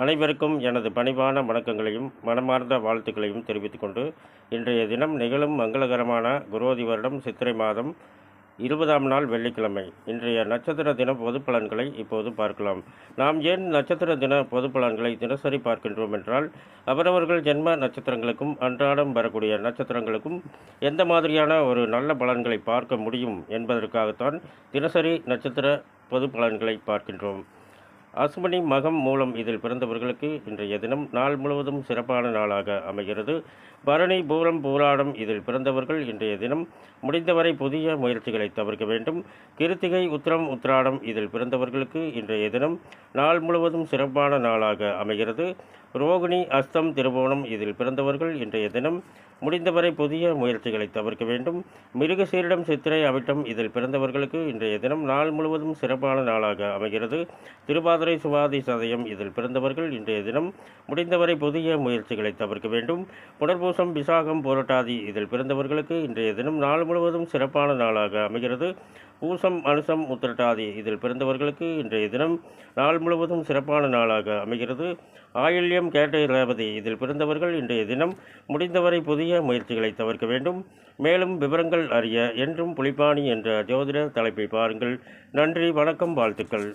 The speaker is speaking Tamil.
அனைவருக்கும் எனது பணிவான வணக்கங்களையும் மனமார்ந்த வாழ்த்துக்களையும் தெரிவித்துக் கொண்டு இன்றைய தினம் நிகழும் மங்களகரமான குரோதி வருடம் சித்திரை மாதம் 20ஆம் நாள் வெள்ளிக்கிழமை இன்றைய நட்சத்திர தின பொது பலன்களை இப்போது பார்க்கலாம். நாம் ஏன் நட்சத்திர தின பொது பலன்களை தினசரி பார்க்கின்றோம் என்றால், அவரவர்கள் ஜென்ம நட்சத்திரங்களுக்கும் அன்றாடம் வரக்கூடிய நட்சத்திரங்களுக்கும் எந்த மாதிரியான ஒரு நல்ல பலன்களை பார்க்க முடியும் என்பதற்காகத்தான் தினசரி நட்சத்திர பொது பலன்களை பார்க்கின்றோம். அசுமணி மகம் மூலம் இதில் பிறந்தவர்களுக்கு இன்றைய தினம் நாள் முழுவதும் சிறப்பான நாளாக அமைகிறது. பரணி பூரம் பூராடம் இதில் பிறந்தவர்கள் இன்றைய தினம் முடிந்தவரை புதிய முயற்சிகளை தவிர்க்க வேண்டும். கிருத்திகை உத்திரம் உத்திராடம் இதில் பிறந்தவர்களுக்கு இன்றைய தினம் நாள் முழுவதும் சிறப்பான நாளாக அமைகிறது. ரோகிணி அஸ்தம் திருவோணம் இதில் பிறந்தவர்கள் இன்றைய தினம் முடிந்தவரை புதிய முயற்சிகளை தவிர்க்க வேண்டும். மிருகசீரிடம் சித்திரை அவிட்டம் இதில் பிறந்தவர்களுக்கு இன்றைய தினம் நாள் முழுவதும் சிறப்பான நாளாக அமைகிறது. திருவாதிரை சுவாதி சதயம் இதில் பிறந்தவர்கள் இன்றைய தினம் முடிந்தவரை புதிய முயற்சிகளை தவிர்க்க வேண்டும். புனர்பூசம் விசாகம் போராட்டாதி இதில் பிறந்தவர்களுக்கு இன்றைய தினம் நாள் முழுவதும் சிறப்பான நாளாக அமைகிறது. பூசம் அனுசம் உத்திரட்டாதி இதில் பிறந்தவர்களுக்கு இன்றைய தினம் நாள் முழுவதும் சிறப்பான நாளாக அமைகிறது. ஆயில்யம் கேட்டை ரேவதி இதில் பிறந்தவர்கள் இன்றைய தினம் முடிந்தவரை புதிய முயற்சிகளை தவிர்க்க வேண்டும். மேலும் விவரங்கள் அறிய என்றும் புலிப்பாணி என்ற ஜோதிட தலைப்பை பாருங்கள். நன்றி, வணக்கம், வாழ்த்துக்கள்.